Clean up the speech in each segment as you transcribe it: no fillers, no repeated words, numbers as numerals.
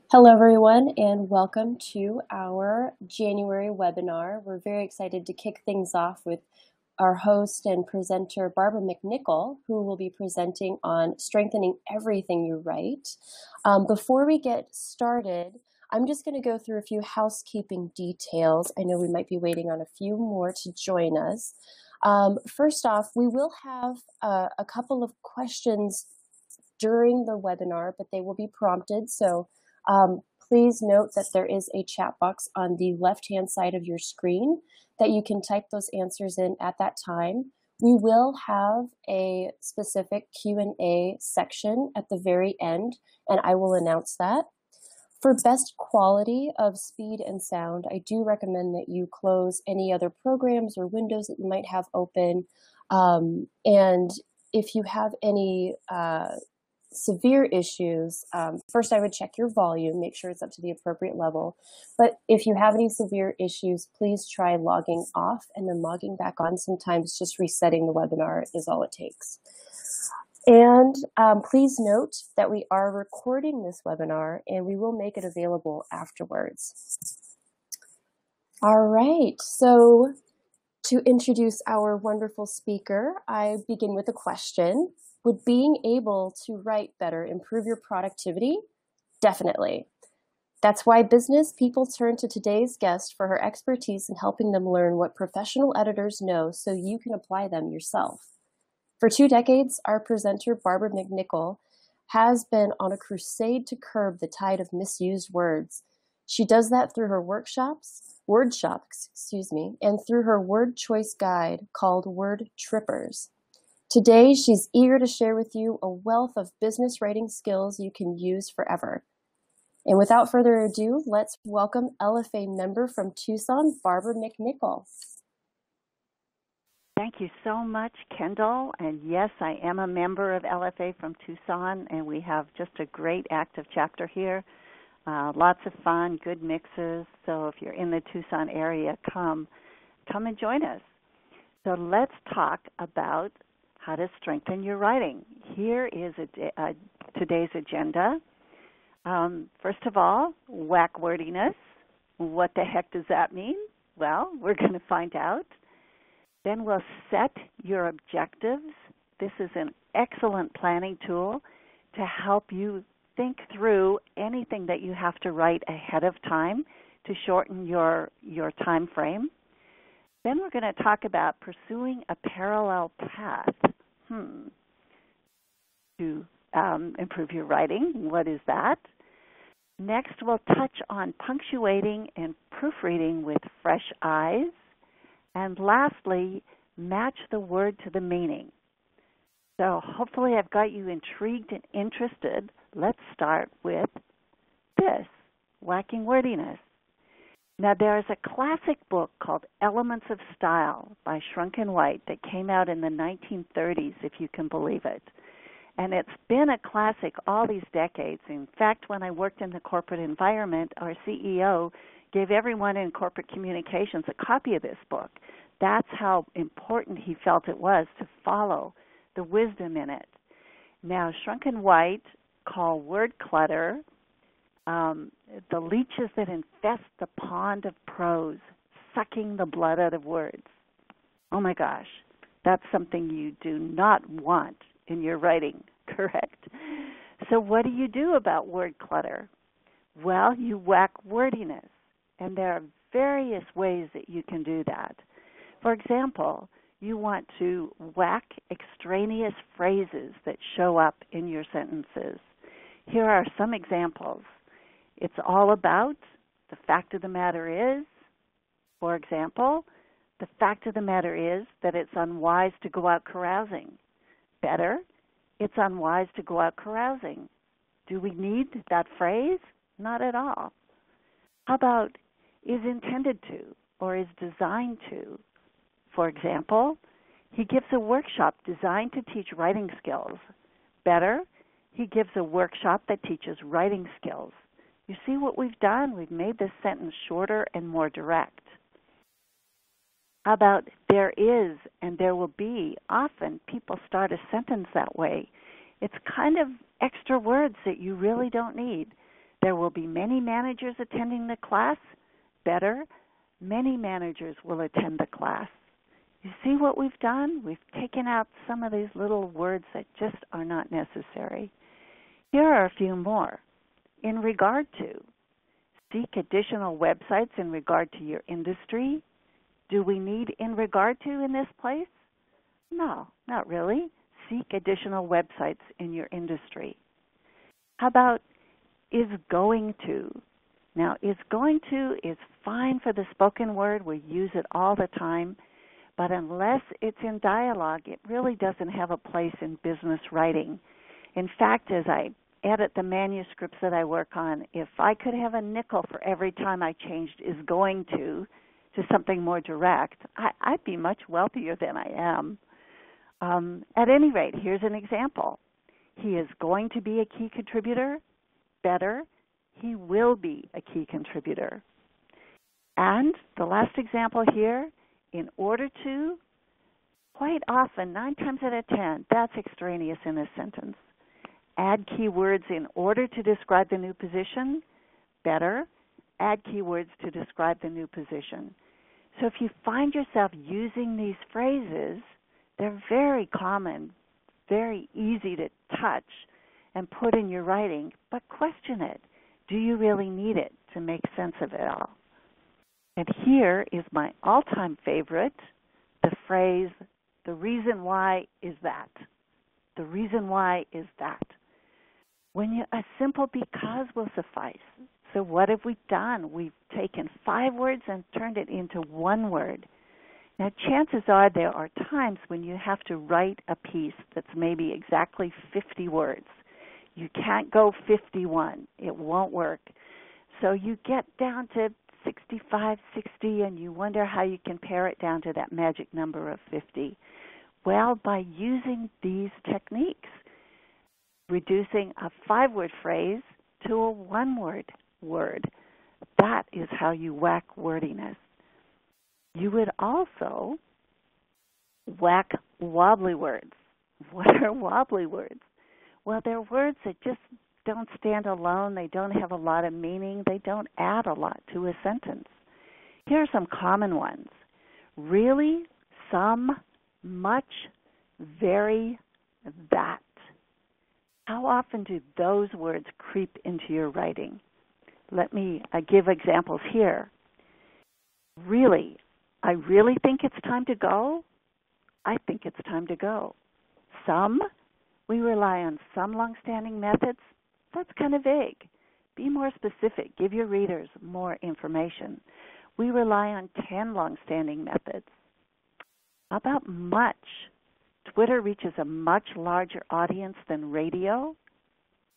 Hello, everyone, and welcome to our January webinar. We're very excited to kick things off with our host and presenter, Barbara McNichol, who will be presenting on strengthening everything you write. Before we get started, I'm just going to go through a few housekeeping details. I know we might be waiting on a few more to join us. First off, we will have a couple of questions during the webinar, but they will be prompted. So please note that there is a chat box on the left-hand side of your screen that you can type those answers in at that time. We will have a specific Q&A section at the very end, and I will announce that. For best quality of speed and sound, I do recommend that you close any other programs or windows that you might have open. And if you have any severe issues, first I would check your volume, make sure it's up to the appropriate level. But if you have any severe issues, please try logging off and then logging back on. Sometimes just resetting the webinar is all it takes. And please note that we are recording this webinar and we will make it available afterwards. All right, so to introduce our wonderful speaker, I begin with a question. Would being able to write better improve your productivity? Definitely. That's why business people turn to today's guest for her expertise in helping them learn what professional editors know so you can apply them yourself. For 2 decades, our presenter, Barbara McNichol, has been on a crusade to curb the tide of misused words. She does that through her WordShop, and through her word choice guide called Word Trippers. Today, she's eager to share with you a wealth of business writing skills you can use forever. And without further ado, let's welcome LFA member from Tucson, Barbara McNichol. Thank you so much, Kendall. And yes, I am a member of LFA from Tucson, and we have just a great active chapter here. Lots of fun, good mixes. So if you're in the Tucson area, come and join us. So let's talk about how to strengthen your writing. Here is today's agenda. First of all, whack wordiness. What the heck does that mean? Well, we're going to find out. Then we'll set your objectives. This is an excellent planning tool to help you think through anything that you have to write ahead of time to shorten your time frame. Then we're going to talk about pursuing a parallel path to improve your writing. What is that? Next, we'll touch on punctuating and proofreading with fresh eyes. And lastly, match the word to the meaning. So hopefully I've got you intrigued and interested. Let's start with this, whacking wordiness. Now, there's a classic book called Elements of Style by Shrunken White that came out in the 1930s, if you can believe it. And it's been a classic all these decades. In fact, when I worked in the corporate environment, our CEO gave everyone in corporate communications a copy of this book. That's how important he felt it was to follow the wisdom in it. Now, Shrunken White call word clutter the leeches that infest the pond of prose, sucking the blood out of words. Oh my gosh, that's something you do not want in your writing, correct? So what do you do about word clutter? Well, you whack wordiness, and there are various ways that you can do that. For example, you want to whack extraneous phrases that show up in your sentences. Here are some examples. It's all about, the fact of the matter is, for example, the fact of the matter is that it's unwise to go out carousing. Better, it's unwise to go out carousing. Do we need that phrase? Not at all. How about is intended to or is designed to? For example, he gives a workshop designed to teach writing skills. Better, he gives a workshop that teaches writing skills. You see what we've done? We've made this sentence shorter and more direct. How about there is and there will be? Often people start a sentence that way. It's kind of extra words that you really don't need There will be many managers attending the class. Better, many managers will attend the class. You see what we've done? We've taken out some of these little words that just are not necessary. Here are a few more. In regard to, seek additional websites in regard to your industry. Do we need in regard to in this place? No, not really. Seek additional websites in your industry. How about is going to? Now, is going to is fine for the spoken word. We use it all the time. But unless it's in dialogue, it really doesn't have a place in business writing. In fact, as I edit the manuscripts that I work on, if I could have a nickel for every time I changed is going to something more direct, I'd be much wealthier than I am. At any rate, here's an example. He is going to be a key contributor. Better, he will be a key contributor. And the last example here, in order to, quite often, 9 times out of 10, that's extraneous in a sentence. Add keywords in order to describe the new position. Better, add keywords to describe the new position. So if you find yourself using these phrases, they're very common, very easy to touch and put in your writing, but question it. Do you really need it to make sense of it all? And here is my all-time favorite, the phrase, the reason why is that. The reason why is that. A simple because will suffice. So what have we done? We've taken 5 words and turned it into 1 word. Now, chances are there are times when you have to write a piece that's maybe exactly 50 words. You can't go 51. It won't work. So you get down to 65, 60, and you wonder how you can pare it down to that magic number of 50. Well, by using these techniques, reducing a 5-word phrase to a 1-word word. That is how you whack wordiness. You would also whack wobbly words. What are wobbly words? Well, they're words that just don't stand alone. They don't have a lot of meaning. They don't add a lot to a sentence. Here are some common ones. Really, some, much, very, that. How often do those words creep into your writing? Let me give examples here. Really, I really think it's time to go. I think it's time to go. Some, we rely on some long-standing methods. That's kind of vague. Be more specific. Give your readers more information. We rely on 10 long-standing methods. How about much? Twitter reaches a much larger audience than radio.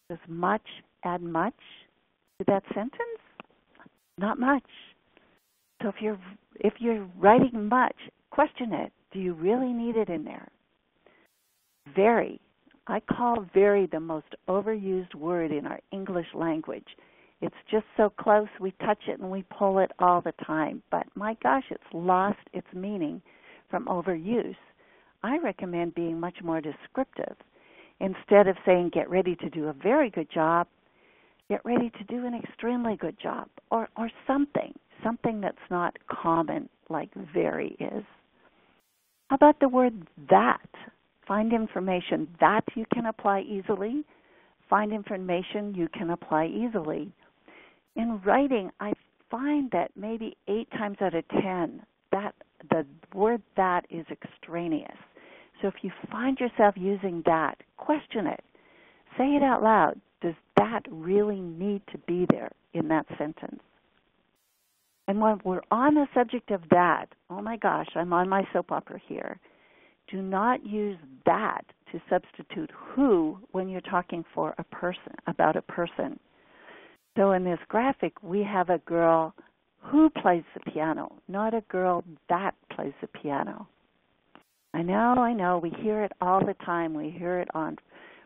Does much add much to that sentence? Not much. So if you're writing much, question it. Do you really need it in there? Very. I call very the most overused word in our English language. It's just so close, we touch it and we pull it all the time. But my gosh, it's lost its meaning from overuse. I recommend being much more descriptive. Instead of saying get ready to do a very good job, get ready to do an extremely good job, or something that's not common like very is. How about the word that? Find information that you can apply easily. Find information you can apply easily. In writing, I find that maybe 8 times out of 10, that the word that is extraneous. So if you find yourself using that, question it. Say it out loud. Does that really need to be there in that sentence? And when we're on the subject of that, oh my gosh, I'm on my soap opera here. Do not use that to substitute who when you're talking for a person, about a person. So in this graphic, we have a girl who plays the piano, not a girl that plays the piano. I know. We hear it all the time. We hear it on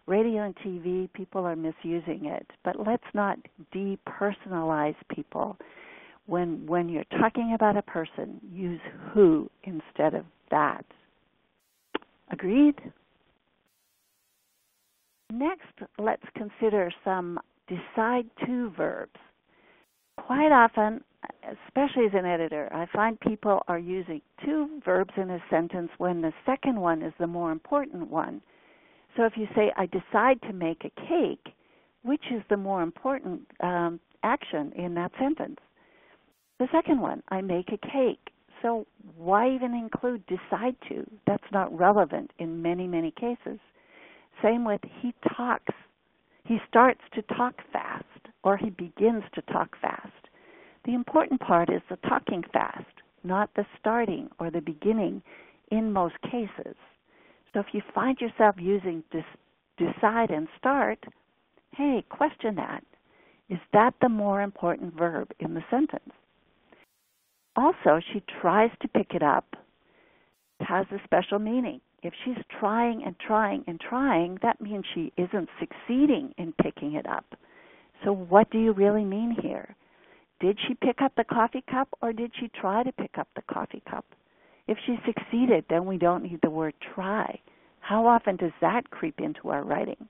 radio and TV. People are misusing it. But let's not depersonalize people. When you're talking about a person, use who instead of that. Agreed? Next, let's consider some decide to verbs. Quite often, especially as an editor, I find people are using two verbs in a sentence when the second one is the more important one. So if you say, I decide to make a cake, which is the more important action in that sentence? The second one, I make a cake. So why even include decide to? That's not relevant in many, many cases. Same with he talks. He starts to talk fast, or he begins to talk fast. The important part is the talking fast, not the starting or the beginning in most cases. So if you find yourself using decide and start, hey, question that. Is that the more important verb in the sentence? Also, she tries to pick it up. It has a special meaning. If she's trying and trying and trying, that means she isn't succeeding in picking it up. So what do you really mean here? Did she pick up the coffee cup, or did she try to pick up the coffee cup? If she succeeded, then we don't need the word try. How often does that creep into our writing?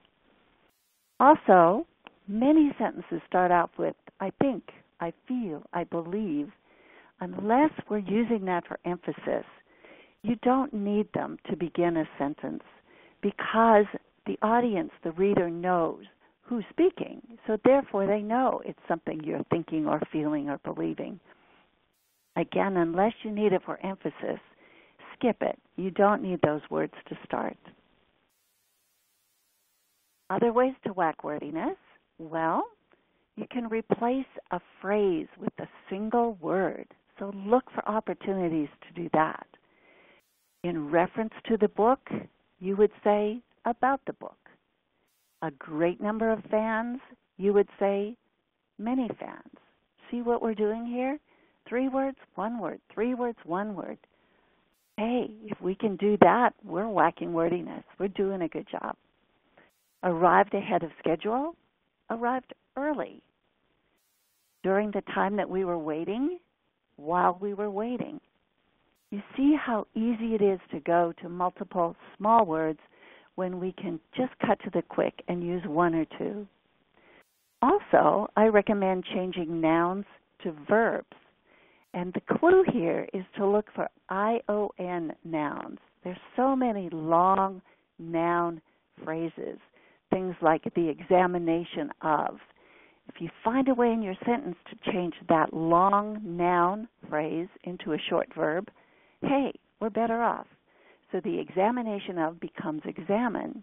Also, many sentences start out with I think, I feel, I believe. Unless we're using that for emphasis, you don't need them to begin a sentence because the audience, the reader, knows who's speaking. So therefore, they know it's something you're thinking or feeling or believing. Again, unless you need it for emphasis, skip it. You don't need those words to start. Other ways to whack wordiness? Well, you can replace a phrase with a single word. So look for opportunities to do that. In reference to the book, you would say about the book. A great number of fans, you would say many fans. See what we're doing here? 3 words, 1 word. 3 words, 1 word. Hey, if we can do that, we're whacking wordiness. We're doing a good job. Arrived ahead of schedule, arrived early. During the time that we were waiting, while we were waiting. You see how easy it is to go to multiple small words when we can just cut to the quick and use 1 or 2. Also, I recommend changing nouns to verbs. And the clue here is to look for ION nouns. There's so many long noun phrases, things like the examination of. If you find a way in your sentence to change that long noun phrase into a short verb, hey, we're better off. So the examination of becomes examine.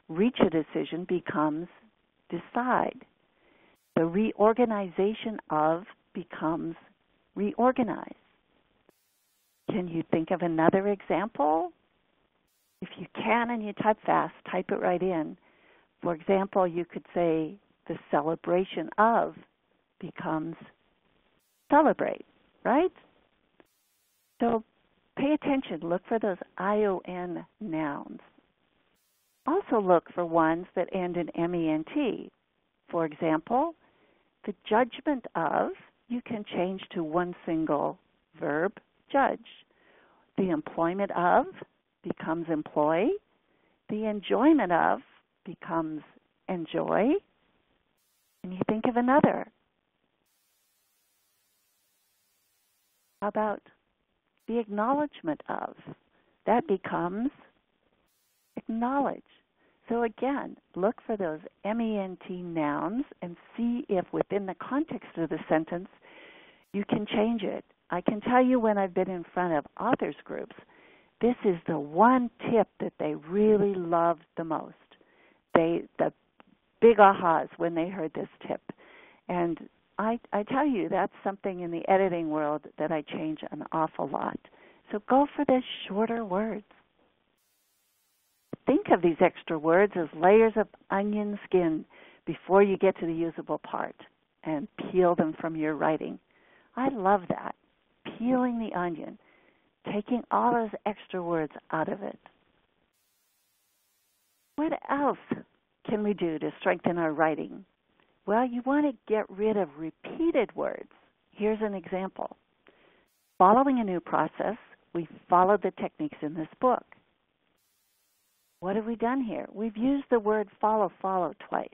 Reach a decision becomes decide. The reorganization of becomes reorganize. Can you think of another example? If you can and you type fast, type it right in. For example, you could say the celebration of becomes celebrate, right? So pay attention. Look for those ION nouns. Also look for ones that end in MENT. For example, the judgment of, you can change to one single verb, judge. The employment of becomes employ. The enjoyment of becomes enjoy. Can you think of another? How about the acknowledgement of? That becomes acknowledge. So again, look for those MENT nouns and see if within the context of the sentence you can change it. I can tell you when I've been in front of authors groups, this is the one tip that they really loved the most. The big ahas when they heard this tip. And I tell you, that's something in the editing world that I change an awful lot. So go for the shorter words. Think of these extra words as layers of onion skin before you get to the usable part and peel them from your writing. I love that, peeling the onion, taking all those extra words out of it. What else can we do to strengthen our writing? Well, you want to get rid of repeated words. Here's an example. Following a new process, we followed the techniques in this book. What have we done here? We've used the word follow twice.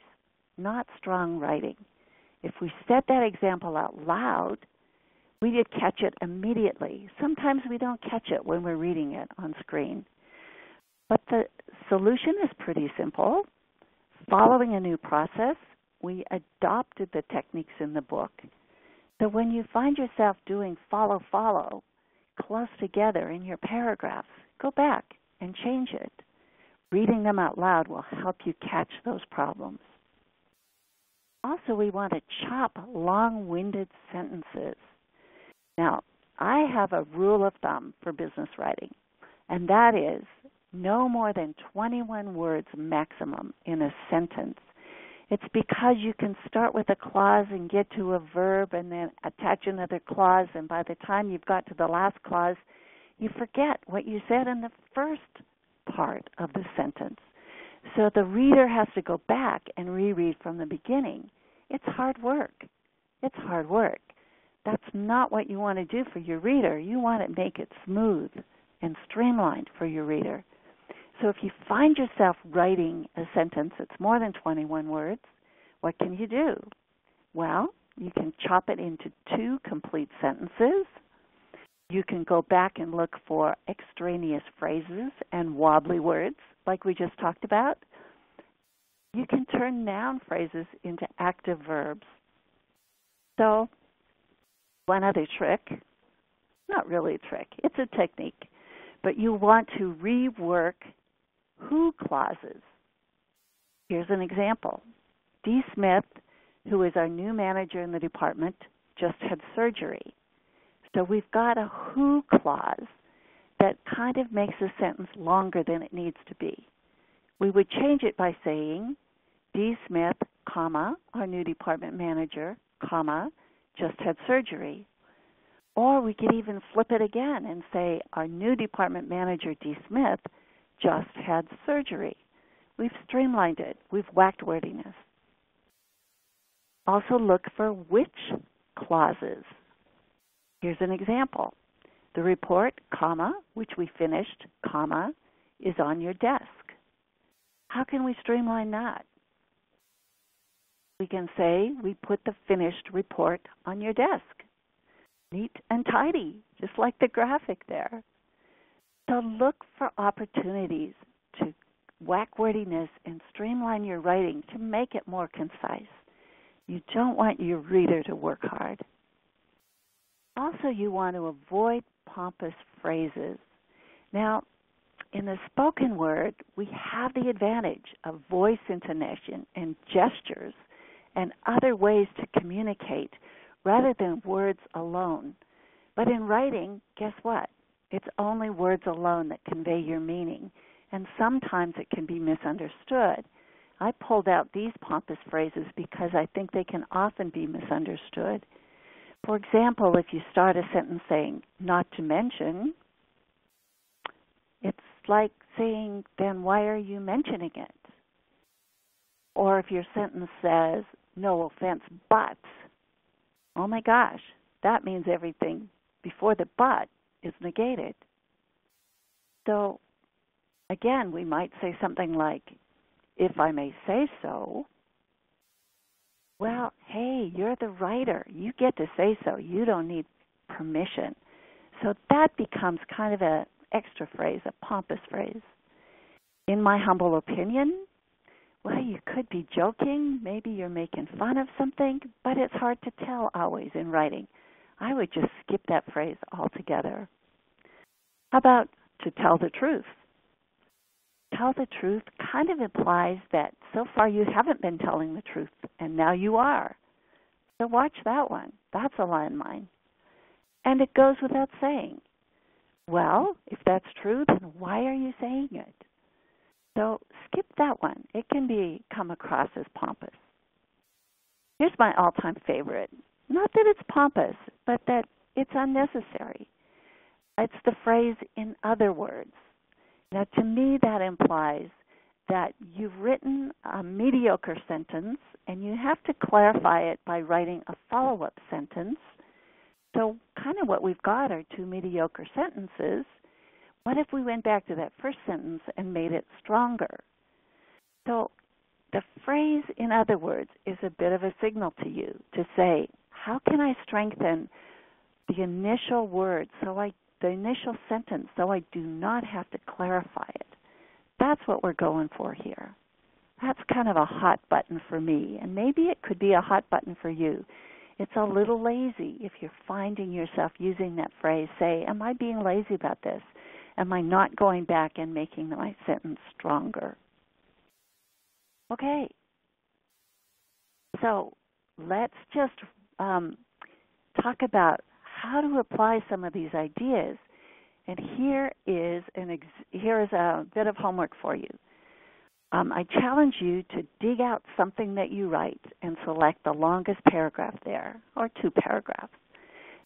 not strong writing. If we said that example out loud, we would catch it immediately. Sometimes we don't catch it when we're reading it on screen. But the solution is pretty simple. Following a new process, we adopted the techniques in the book. So when you find yourself doing follow close together in your paragraphs, go back and change it. Reading them out loud will help you catch those problems. Also, we want to chop long-winded sentences. Now, I have a rule of thumb for business writing, and that is no more than 21 words maximum in a sentence. It's because you can start with a clause and get to a verb and then attach another clause, and by the time you've got to the last clause, you forget what you said in the first part of the sentence. So the reader has to go back and reread from the beginning. It's hard work. It's hard work. That's not what you want to do for your reader. You want to make it smooth and streamlined for your reader. So if you find yourself writing a sentence that's more than 21 words, what can you do? Well, you can chop it into 2 complete sentences. You can go back and look for extraneous phrases and wobbly words, like we just talked about. You can turn noun phrases into active verbs. So, one other trick, not really a trick, it's a technique, but you want to rework who clauses. Here's an example. D. Smith, who is our new manager in the department, just had surgery. So we've got a who clause that kind of makes the sentence longer than it needs to be. We would change it by saying, D. Smith, comma, our new department manager, comma, just had surgery. Or we could even flip it again and say, our new department manager, D. Smith, just had surgery. We've streamlined it. We've whacked wordiness. Also look for which clauses. Here's an example. The report, comma, which we finished, comma, is on your desk. How can we streamline that? We can say we put the finished report on your desk. Neat and tidy, just like the graphic there. So look for opportunities to whack wordiness and streamline your writing to make it more concise. You don't want your reader to work hard. Also, you want to avoid pompous phrases. Now, in the spoken word, we have the advantage of voice intonation and gestures and other ways to communicate rather than words alone. But in writing, guess what? It's only words alone that convey your meaning, and sometimes it can be misunderstood. I pulled out these pompous phrases because I think they can often be misunderstood. For example, if you start a sentence saying, not to mention, it's like saying, then why are you mentioning it? Or if your sentence says, no offense, but, oh my gosh, that means everything before the but is negated. So, again, we might say something like, if I may say so. Well, hey, you're the writer. You get to say so. You don't need permission. So that becomes kind of an extra phrase, a pompous phrase. In my humble opinion, well, you could be joking. Maybe you're making fun of something, but it's hard to tell always in writing. I would just skip that phrase altogether. How about to tell the truth? Tell the truth kind of implies that so far you haven't been telling the truth, and now you are. So watch that one. That's a landmine. And it goes without saying. Well, if that's true, then why are you saying it? So skip that one. It can come across as pompous. Here's my all-time favorite. Not that it's pompous, but that it's unnecessary. It's the phrase, in other words. Now, to me, that implies that you've written a mediocre sentence and you have to clarify it by writing a follow-up sentence. So kind of what we've got are 2 mediocre sentences. What if we went back to that first sentence and made it stronger? So The phrase, in other words, is a bit of a signal to you to say, how can I strengthen the initial word, the initial sentence, so I do not have to clarify it? That's what we're going for here. That's kind of a hot button for me, and maybe it could be a hot button for you. It's a little lazy if you're finding yourself using that phrase. Say, am I being lazy about this? Am I not going back and making my sentence stronger? Okay. So let's just talk about how to apply some of these ideas. And here is a bit of homework for you. I challenge you to dig out something that you write and select the longest paragraph there, or 2 paragraphs.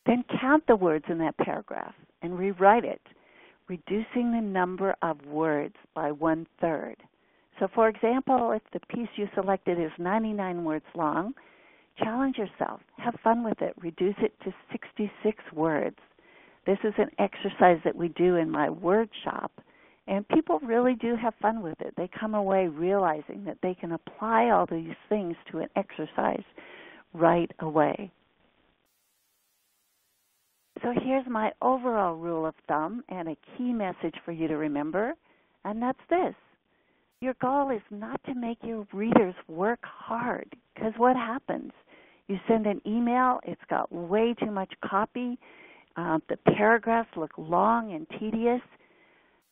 Then count the words in that paragraph and rewrite it, reducing the number of words by 1/3. So, for example, if the piece you selected is 99 words long, challenge yourself. Have fun with it. Reduce it to 66 words. This is an exercise that we do in my WordShop, and people really do have fun with it. They come away realizing that they can apply all these things to an exercise right away. So here's my overall rule of thumb and a key message for you to remember, and that's this. Your goal is not to make your readers work hard, because what happens? You send an email, it's got way too much copy, the paragraphs look long and tedious.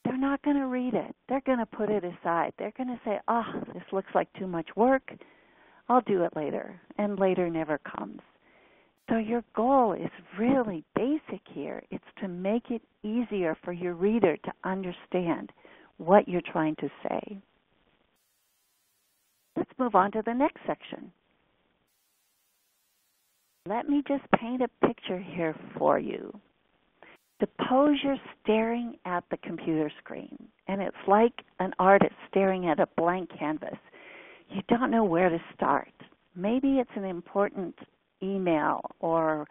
They're not going to read it. They're going to put it aside. They're going to say, this looks like too much work. I'll do it later, and later never comes. So your goal is really basic here. It's to make it easier for your reader to understand what you're trying to say. Let's move on to the next section. Let me just paint a picture here for you. Suppose you're staring at the computer screen, and it's like an artist staring at a blank canvas. You don't know where to start. Maybe it's an important email or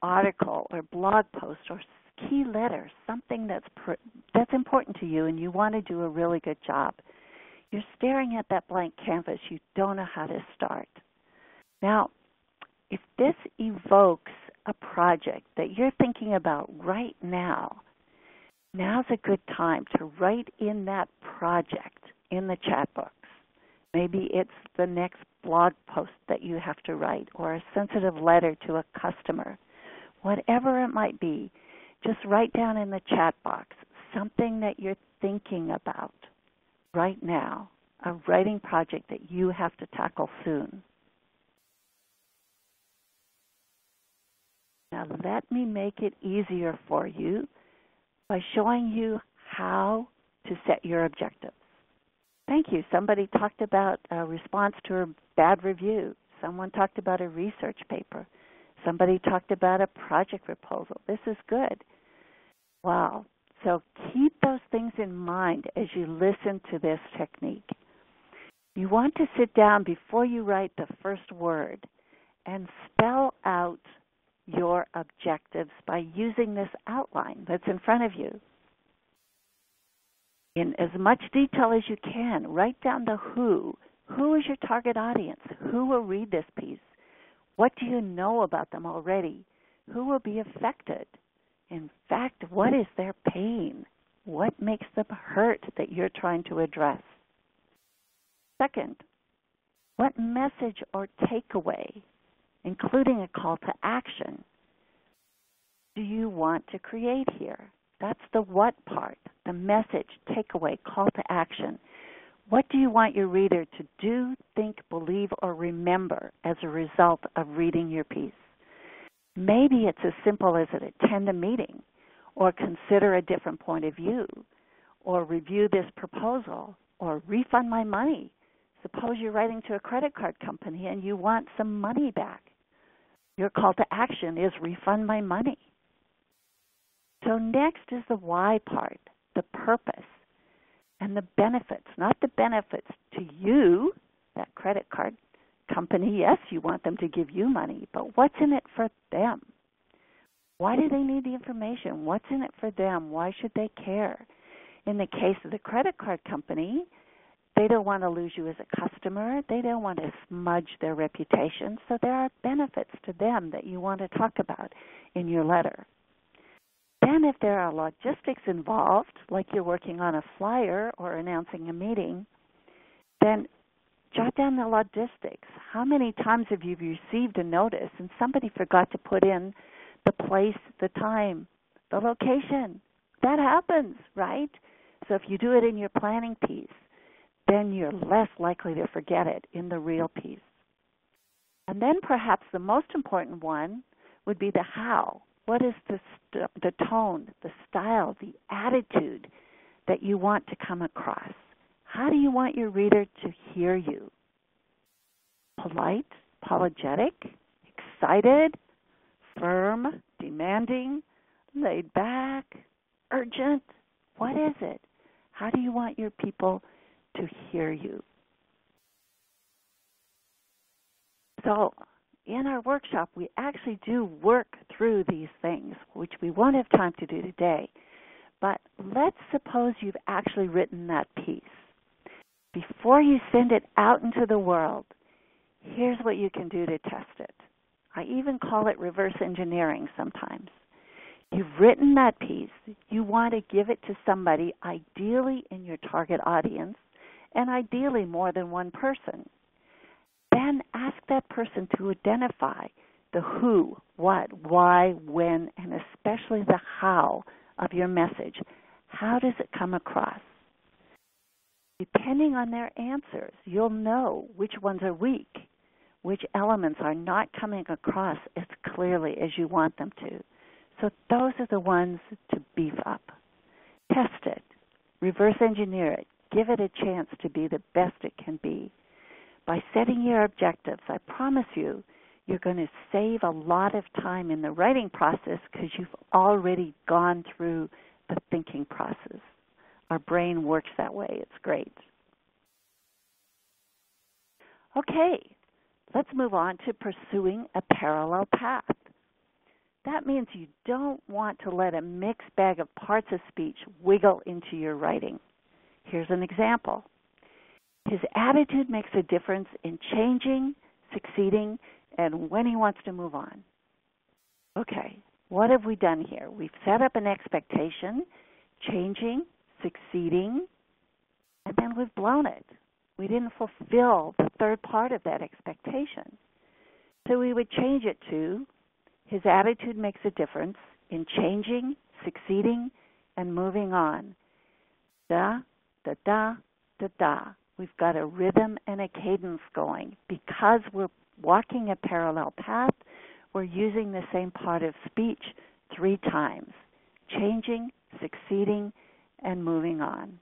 article or blog post or key letter, something that's important to you, and you want to do a really good job. You're staring at that blank canvas. You don't know how to start. Now, if this evokes a project that you're thinking about right now, now's a good time to write in that project in the chat box. Maybe it's the next blog post that you have to write, or a sensitive letter to a customer. Whatever it might be, just write down in the chat box something that you're thinking about right now, a writing project that you have to tackle soon. Now let me make it easier for you by showing you how to set your objectives. Thank you. Somebody talked about a response to a bad review. Someone talked about a research paper. Somebody talked about a project proposal. This is good. Wow. So keep those things in mind as you listen to this technique. You want to sit down before you write the first word and spell out your objectives by using this outline that's in front of you. In as much detail as you can, write down the who. Who is your target audience? Who will read this piece? What do you know about them already? Who will be affected? In fact, what is their pain? What makes them hurt that you're trying to address? Second, what message or takeaway, including a call to action, do you want to create here? That's the what part, the message, takeaway, call to action. What do you want your reader to do, think, believe, or remember as a result of reading your piece? Maybe it's as simple as attend a meeting, or consider a different point of view, or review this proposal, or refund my money. Suppose you're writing to a credit card company and you want some money back. Your call to action is refund my money. So next is the why part, the purpose, and the benefits. Not the benefits to you, that credit card company. Yes, you want them to give you money, but what's in it for them? Why do they need the information? What's in it for them? Why should they care? In the case of the credit card company, They don't want to lose you as a customer. They don't want to smudge their reputation. So there are benefits to them that you want to talk about in your letter. Then if there are logistics involved, like you're working on a flyer or announcing a meeting, then jot down the logistics. How many times have you received a notice and somebody forgot to put in the place, the time, the location? That happens, right? So if you do it in your planning piece, then you're less likely to forget it in the real piece. And then perhaps the most important one would be the how. What is the tone, the style, the attitude that you want to come across? How do you want your reader to hear you? Polite, apologetic, excited, firm, demanding, laid back, urgent? What is it? How do you want your people to hear you? So in our workshop, we actually do work through these things, which we won't have time to do today. But let's suppose you've actually written that piece. Before you send it out into the world, here's what you can do to test it. I even call it reverse engineering sometimes. You've written that piece. You want to give it to somebody, ideally in your target audience, and ideally more than one person. Then ask that person to identify the who, what, why, when, and especially the how of your message. How does it come across? Depending on their answers, you'll know which ones are weak, which elements are not coming across as clearly as you want them to. So those are the ones to beef up. Test it. Reverse engineer it. Give it a chance to be the best it can be. By setting your objectives, I promise you, you're going to save a lot of time in the writing process because you've already gone through the thinking process. Our brain works that way. It's great. Okay, let's move on to pursuing a parallel path. That means you don't want to let a mixed bag of parts of speech wiggle into your writing. Here's an example. His attitude makes a difference in changing, succeeding, and when he wants to move on. Okay, what have we done here? We've set up an expectation, changing, succeeding, and then we've blown it. We didn't fulfill the third part of that expectation. So we would change it to, his attitude makes a difference in changing, succeeding, and moving on. Da, da, da, da, da. We've got a rhythm and a cadence going. Because we're walking a parallel path, we're using the same part of speech 3 times. Changing, succeeding, and moving on.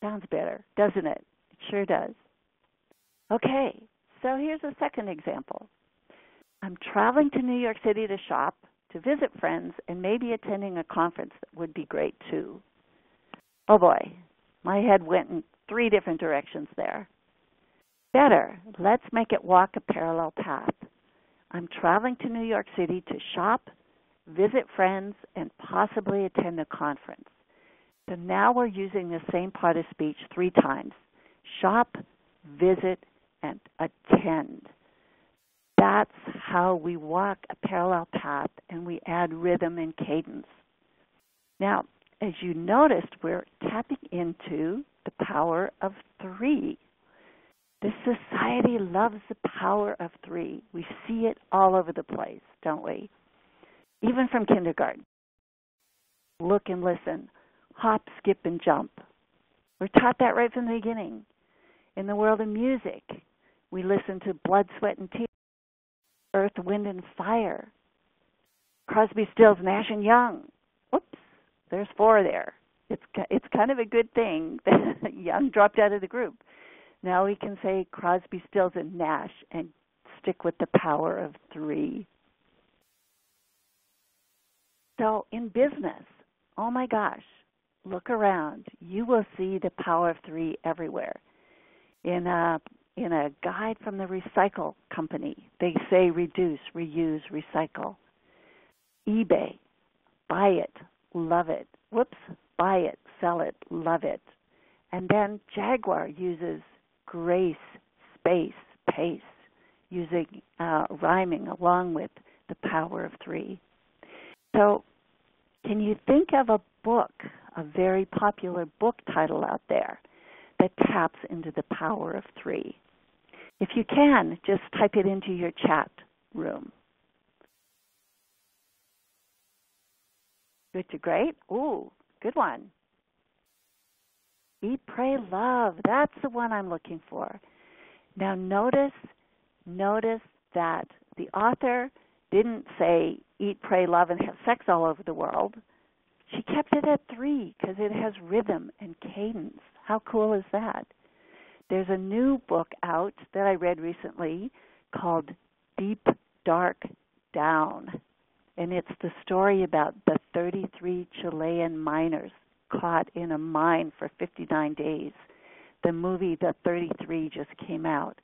Sounds better, doesn't it? It sure does. Okay, so here's a second example. I'm traveling to New York City to shop, to visit friends, and maybe attending a conference that would be great too. Oh boy, my head went in 3 different directions there. Better, let's make it walk a parallel path. I'm traveling to New York City to shop, visit friends, and possibly attend a conference. So now we're using the same part of speech 3 times. Shop, visit, and attend. That's how we walk a parallel path, and we add rhythm and cadence. Now, as you noticed, we're tapping into the power of 3. This society loves the power of 3. We see it all over the place, don't we? Even from kindergarten. Look and listen. Hop, skip, and jump. We're taught that right from the beginning. In the world of music, we listen to Blood, Sweat, and Tears, Earth, Wind, and Fire, Crosby, Stills, Nash, and Young. Whoops, there's 4 there. It's kind of a good thing that Young dropped out of the group. Now we can say Crosby, Stills, and Nash and stick with the power of 3. So in business, oh my gosh, look around. You will see the power of 3 everywhere. In a guide from the recycle company, they say reduce, reuse, recycle. eBay, buy it, love it. Whoops, buy it, sell it, love it. And then Jaguar uses grace, space, pace, using rhyming along with the power of 3. So can you think of a book, a very popular book title out there that taps into the power of 3? If you can, just type it into your chat room. Good to great? Ooh, good one. Eat, Pray, Love. That's the one I'm looking for. Now notice that the author didn't say eat, pray, love, and have sex all over the world. She kept it at 3 because it has rhythm and cadence. How cool is that? There's a new book out that I read recently called Deep, Dark, Down. And it's the story about the 33 Chilean miners caught in a mine for 59 days. The movie The 33 just came out.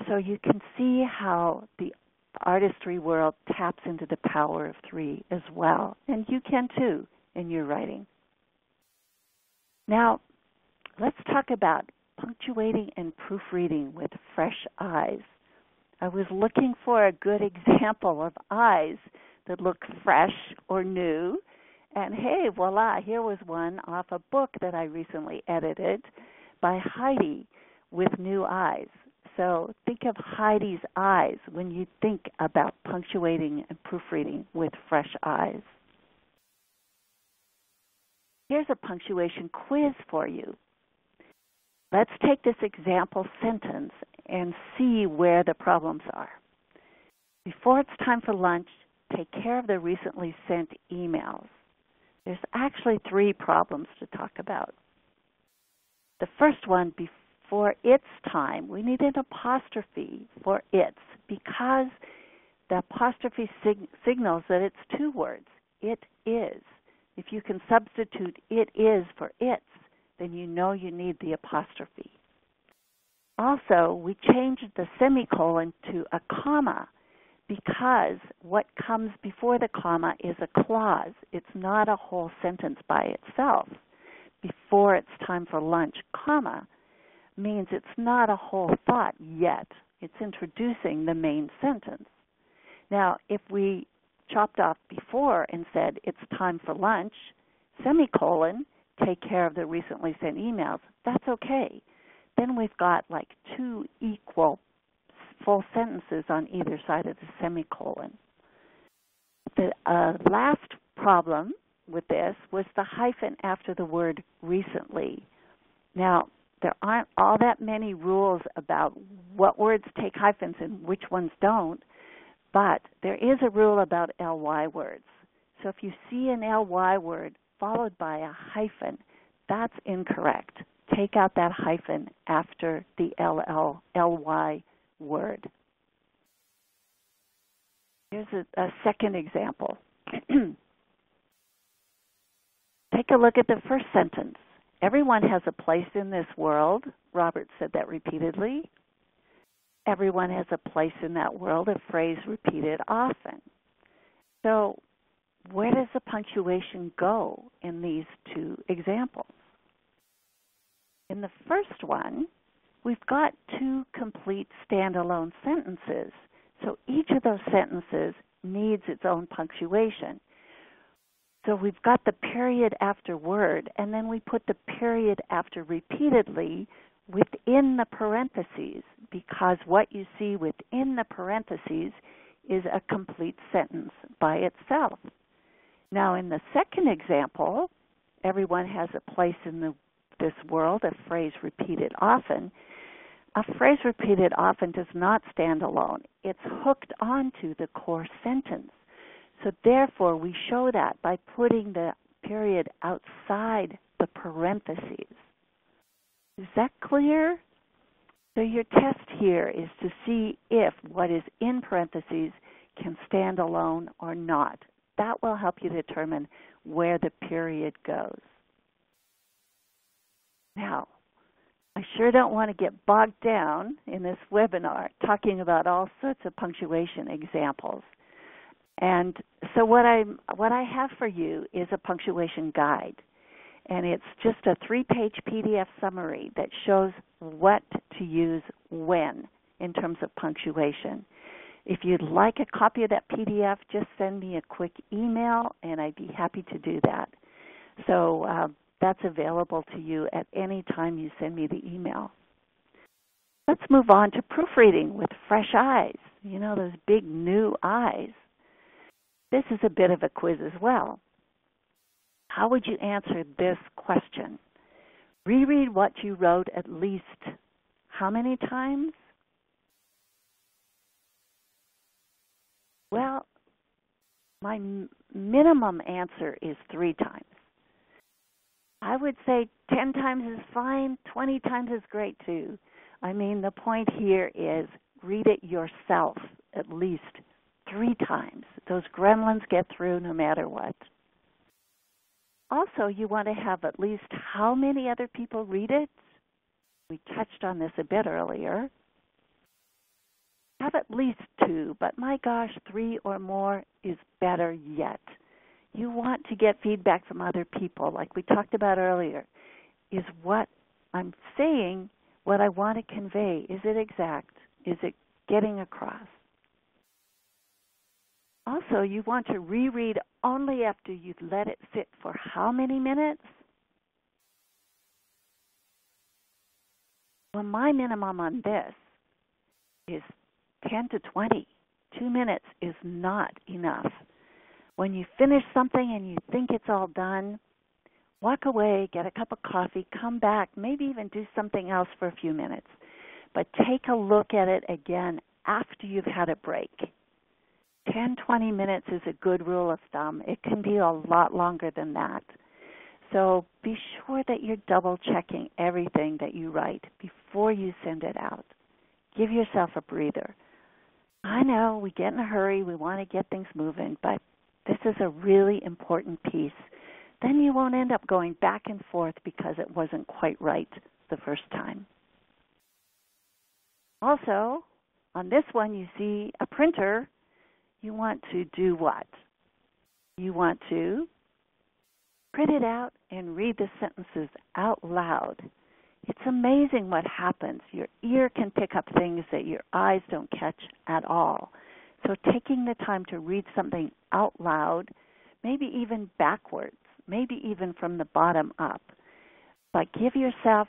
So you can see how the artistry world taps into the power of 3 as well. And you can too in your writing. Now, let's talk about punctuating and proofreading with fresh eyes. I was looking for a good example of eyes that look fresh or new. And hey, voila, here was one off a book that I recently edited by Heidi with new eyes. So think of Heidi's eyes when you think about punctuating and proofreading with fresh eyes. Here's a punctuation quiz for you. Let's take this example sentence and see where the problems are. Before it's time for lunch, take care of the recently sent emails. There's actually 3 problems to talk about. The first one, before it's time, we need an apostrophe for it's because the apostrophe signals that it's 2 words. It is. If you can substitute it is for it's, then you know you need the apostrophe. Also, we changed the semicolon to a comma because what comes before the comma is a clause. It's not a whole sentence by itself. Before it's time for lunch, comma, means it's not a whole thought yet. It's introducing the main sentence. Now, if we chopped off before and said it's time for lunch, semicolon, take care of the recently sent emails, that's okay. Then we've got like 2 equal full sentences on either side of the semicolon. The last problem with this was the hyphen after the word recently. Now, there aren't all that many rules about what words take hyphens and which ones don't, but there is a rule about ly words. So if you see an ly word followed by a hyphen, that's incorrect. Take out that hyphen after the ly word. Here's a second example. Take a look at the first sentence. Everyone has a place in this world. Robert said that repeatedly. Everyone has a place in that world, a phrase repeated often. So where does the punctuation go in these 2 examples? In the first one, we've got 2 complete standalone sentences. So each of those sentences needs its own punctuation. So we've got the period after word, and then we put the period after repeatedly within the parentheses, because what you see within the parentheses is a complete sentence by itself. Now, in the second example, everyone has a place in this world, a phrase repeated often. A phrase repeated often does not stand alone. It's hooked onto the core sentence. So therefore, we show that by putting the period outside the parentheses. Is that clear? So your test here is to see if what is in parentheses can stand alone or not. That will help you determine where the period goes. Now, I sure don't want to get bogged down in this webinar talking about all sorts of punctuation examples. And so what I have for you is a punctuation guide. and it's just a 3-page PDF summary that shows what to use when in terms of punctuation. If you'd like a copy of that PDF, just send me a quick email, and I'd be happy to do that. So that's available to you at any time you send me the email. Let's move on to proofreading with fresh eyes. You know, those big new eyes. This is a bit of a quiz as well. How would you answer this question? Reread what you wrote at least how many times? Well, my minimum answer is 3 times. I would say 10 times is fine, 20 times is great too. I mean, the point here is read it yourself at least 3 times. Those gremlins get through no matter what. Also, you want to have at least how many other people read it? We touched on this a bit earlier. Have at least 2, but my gosh, 3 or more is better yet. You want to get feedback from other people, like we talked about earlier. Is what I'm saying what I want to convey? Is it exact? Is it getting across? Also, you want to reread only after you've let it sit for how many minutes? Well, my minimum on this is 10 to 20. 2 minutes is not enough. When you finish something and you think it's all done, walk away, get a cup of coffee, come back, maybe even do something else for a few minutes. But take a look at it again after you've had a break. 10, 20 minutes is a good rule of thumb. It can be a lot longer than that. So be sure that you're double-checking everything that you write before you send it out. Give yourself a breather. I know we get in a hurry, we want to get things moving, but this is a really important piece. Then you won't end up going back and forth because it wasn't quite right the first time. Also, on this one you see a printer. You want to do what? You want to print it out and read the sentences out loud. It's amazing what happens. Your ear can pick up things that your eyes don't catch at all. So taking the time to read something out loud, maybe even backwards, maybe even from the bottom up, but give yourself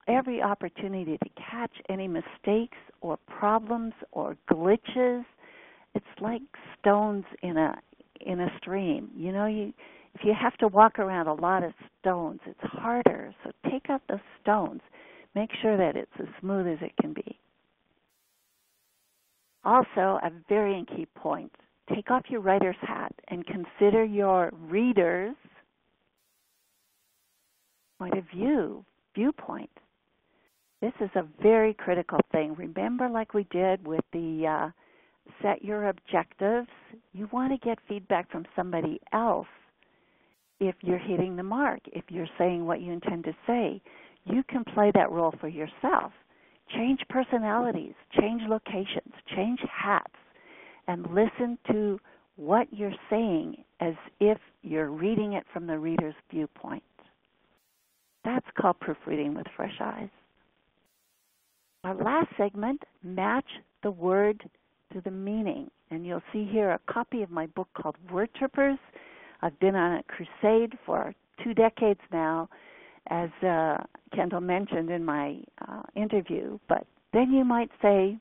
every opportunity to catch any mistakes or problems or glitches. It's like stones in a stream. You know, if you have to walk around a lot of stones, it's harder. So take out those stones. Make sure that it's as smooth as it can be. Also, a very key point, take off your writer's hat and consider your reader's point of view, viewpoint. This is a very critical thing. Remember, like we did with the set your objectives, you want to get feedback from somebody else if you're hitting the mark, if you're saying what you intend to say. You can play that role for yourself. Change personalities, change locations, change hats, and listen to what you're saying as if you're reading it from the reader's viewpoint. That's called proofreading with fresh eyes. Our last segment, match the word to the meaning. And you'll see here a copy of my book called Word Trippers. I've been on a crusade for 2 decades now, as Kendall mentioned in my interview. But then you might say,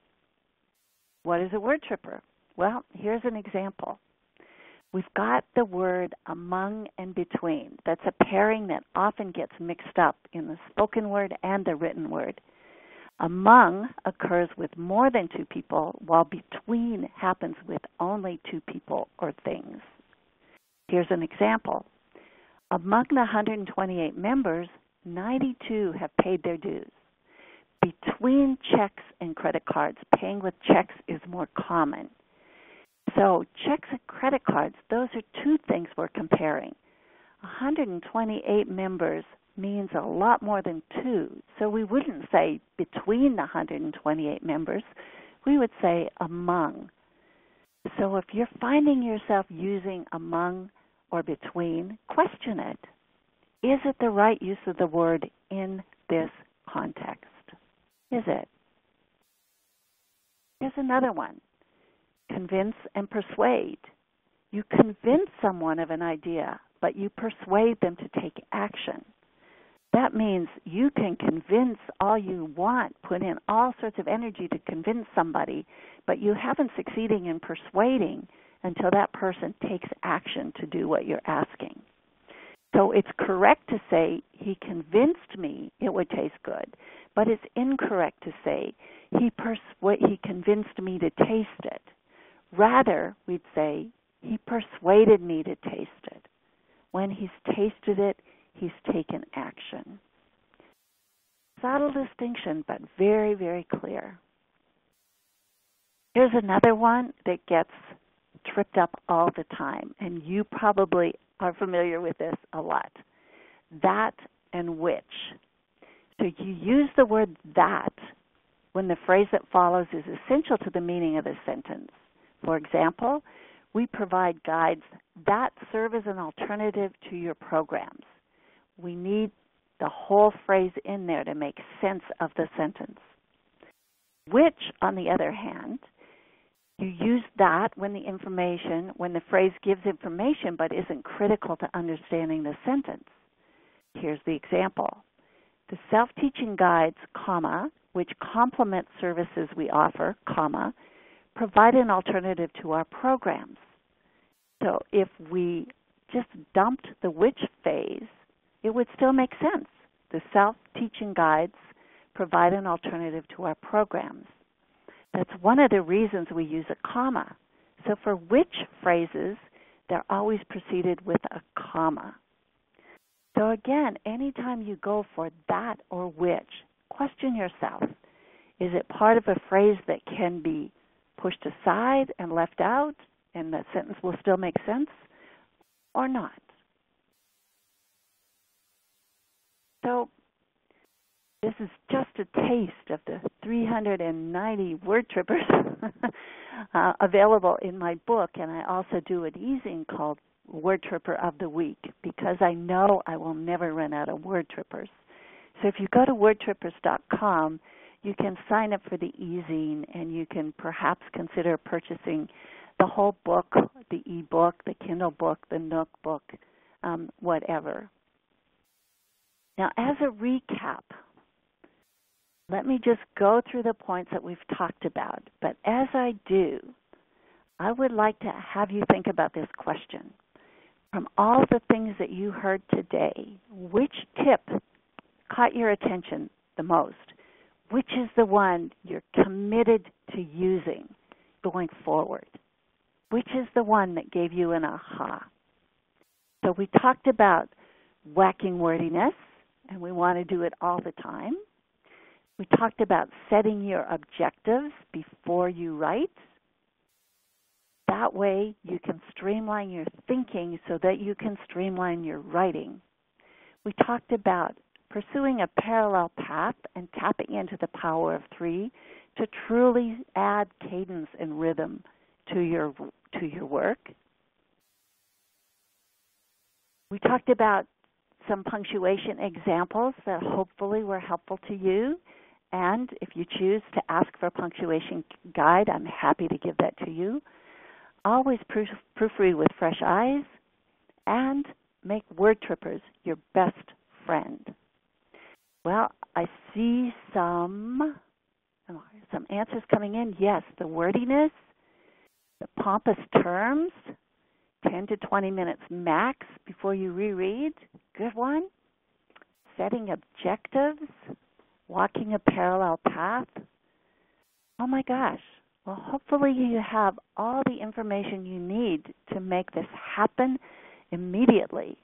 what is a word tripper? Well, here's an example. We've got the word among and between. That's a pairing that often gets mixed up in the spoken word and the written word. Among occurs with more than 2 people, while between happens with only 2 people or things. Here's an example. Among the 128 members, 92 have paid their dues. Between checks and credit cards, paying with checks is more common. So checks and credit cards, those are 2 things we're comparing. 128 members means a lot more than 2. So we wouldn't say between the 128 members. We would say among. So if you're finding yourself using among or between, question it. Is it the right use of the word in this context? Is it? Here's another one. Convince and persuade. You convince someone of an idea, but you persuade them to take action. That means you can convince all you want, put in all sorts of energy to convince somebody, but you haven't succeeded in persuading until that person takes action to do what you're asking. So it's correct to say, he convinced me it would taste good, but it's incorrect to say, he convinced me to taste it. Rather, we'd say, he persuaded me to taste it. When he's tasted it, he's taken action. Subtle distinction, but very, very clear. Here's another one that gets tripped up all the time, and you probably are familiar with this a lot. That and which. So you use the word that when the phrase that follows is essential to the meaning of the sentence. For example, we provide guides that serve as an alternative to your programs. We need the whole phrase in there to make sense of the sentence. Which, on the other hand, you use that when the phrase gives information but isn't critical to understanding the sentence. Here's the example. The self-teaching guides, comma, which complement services we offer, comma, provide an alternative to our programs. So if we just dumped the which phase, it would still make sense. The self-teaching guides provide an alternative to our programs. That's one of the reasons we use a comma. So for which phrases, they're always preceded with a comma. So again, anytime you go for that or which, question yourself. Is it part of a phrase that can be pushed aside and left out, and the sentence will still make sense, or not? So this is just a taste of the 390 word trippers available in my book, and I also do an e-zine called Word Tripper of the Week because I know I will never run out of word trippers. So if you go to wordtrippers.com, you can sign up for the e-zine, and you can perhaps consider purchasing the whole book, the e-book, the Kindle book, the Nook book, whatever. Now, as a recap, let me just go through the points that we've talked about. But as I do, I would like to have you think about this question. From all the things that you heard today, which tip caught your attention the most? Which is the one you're committed to using going forward? Which is the one that gave you an aha? So we talked about whacking wordiness, and we want to do it all the time. We talked about setting your objectives before you write. That way you can streamline your thinking so that you can streamline your writing. We talked about pursuing a parallel path and tapping into the power of 3 to truly add cadence and rhythm to your work. We talked about some punctuation examples that hopefully were helpful to you. And if you choose to ask for a punctuation guide, I'm happy to give that to you. Always proofread with fresh eyes, and make word trippers your best friend. Well, I see some answers coming in. Yes, the wordiness, the pompous terms, 10 to 20 minutes max before you reread. Good one. Setting objectives, walking a parallel path. Oh my gosh. Well, hopefully you have all the information you need to make this happen immediately.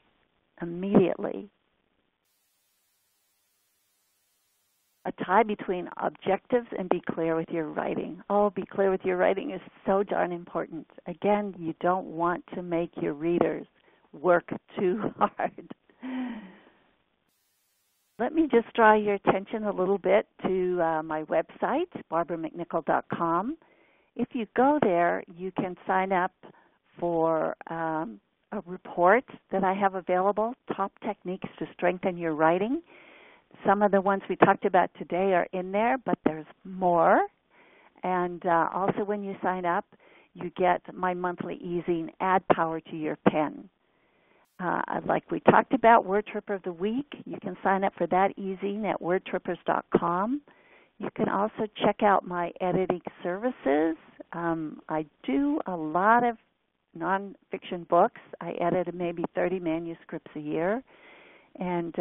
A tie between objectives and be clear with your writing. Oh, be clear with your writing is so darn important. Again, you don't want to make your readers work too hard. Let me just draw your attention a little bit to my website, barbaramcnichol.com. If you go there, you can sign up for a a report that I have available, Top Techniques to Strengthen Your Writing. Some of the ones we talked about today are in there, but there's more. And also when you sign up, you get my monthly easing, Add Power to Your Pen. Like we talked about, Word Tripper of the Week, you can sign up for that easing at wordtrippers.com. You can also check out my editing services. I do a lot of nonfiction books. I edit maybe 30 manuscripts a year, and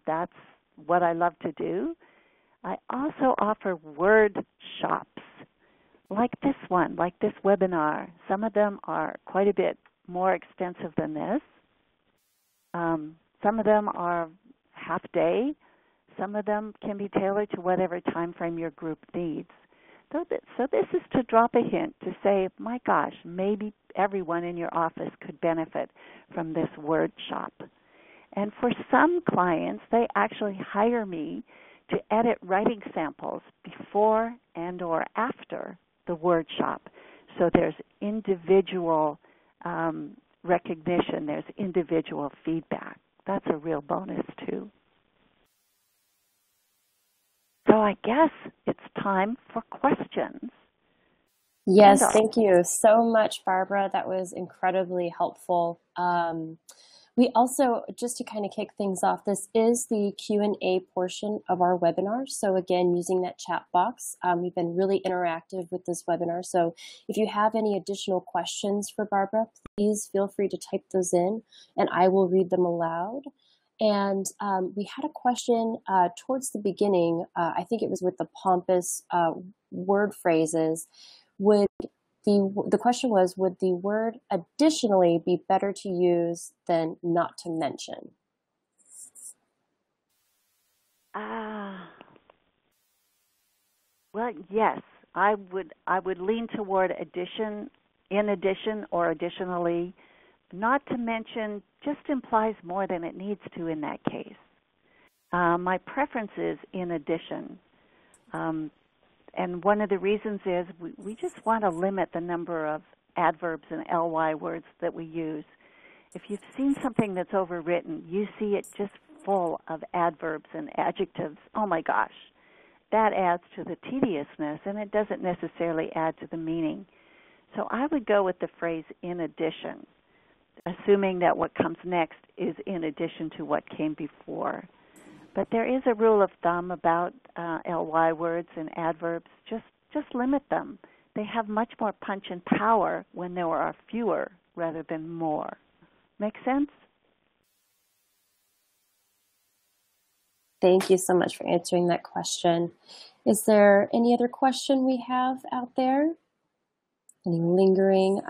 that's what I love to do. I also offer workshops like this one, like this webinar. Some of them are quite a bit more extensive than this. Some of them are half day. Some of them can be tailored to whatever time frame your group needs. So this is to drop a hint to say, my gosh, maybe everyone in your office could benefit from this workshop. And for some clients, they actually hire me to edit writing samples before and or after the workshop. So there's individual recognition, there's individual feedback. That's a real bonus too. So I guess it's time for questions. Yes, thank you so much, Barbara. That was incredibly helpful. We also, just to kind of kick things off, this is the Q&A portion of our webinar. So again, using that chat box, we've been really interactive with this webinar. So if you have any additional questions for Barbara, please feel free to type those in and I will read them aloud. And we had a question towards the beginning, I think it was with the pompous word phrases. The question was, would the word additionally be better to use than not to mention? Well, yes, I would lean toward addition, in addition, or additionally. Not to mention just implies more than it needs to in that case. My preference is in addition. And one of the reasons is we just want to limit the number of adverbs and ly words that we use. If you've seen something that's overwritten, you see it just full of adverbs and adjectives. Oh my gosh, that adds to the tediousness, and it doesn't necessarily add to the meaning. So I would go with the phrase in addition, assuming that what comes next is in addition to what came before. But there is a rule of thumb about ly words and adverbs. Just limit them. They have much more punch and power when there are fewer rather than more. Make sense? Thank you so much for answering that question. Is there any other question we have out there? Any lingering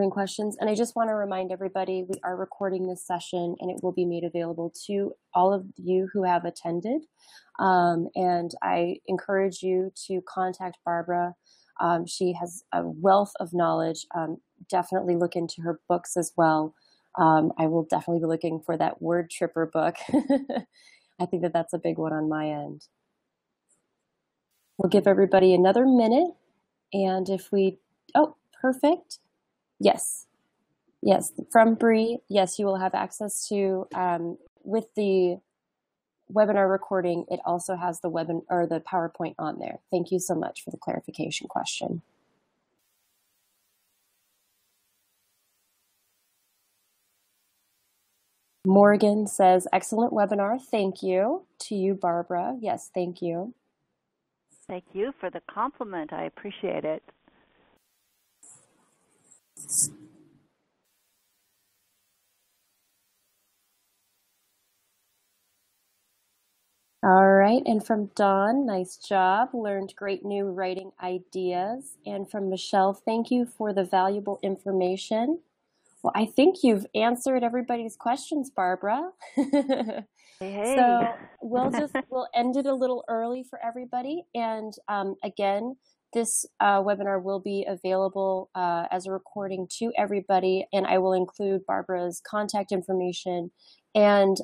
questions? And I just want to remind everybody, we are recording this session and it will be made available to all of you who have attended. And I encourage you to contact Barbara. She has a wealth of knowledge. Definitely look into her books as well. I will definitely be looking for that Word Tripper book. I think that that's a big one on my end. We'll give everybody another minute. And if oh, perfect. Yes, from Bree, yes, you will have access to, with the webinar recording, it also has the the PowerPoint on there. Thank you so much for the clarification question. Morgan says, excellent webinar. Thank you. To you, Barbara. Yes, thank you. Thank you for the compliment. I appreciate it. All right, and from Dawn, nice job. Learned great new writing ideas. And from Michelle, thank you for the valuable information. Well, I think you've answered everybody's questions, Barbara. Hey. So we'll end it a little early for everybody. And again, this webinar will be available as a recording to everybody, and I will include Barbara's contact information. And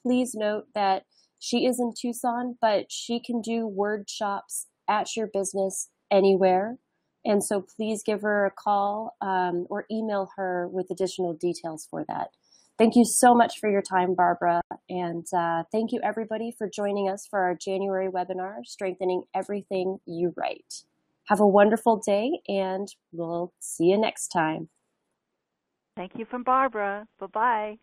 please note that she is in Tucson, but she can do workshops at your business anywhere. And so please give her a call or email her with additional details for that. Thank you so much for your time, Barbara. And thank you, everybody, for joining us for our January webinar, Strengthening Everything You Write. Have a wonderful day, and we'll see you next time. Thank you from Barbara. Bye-bye.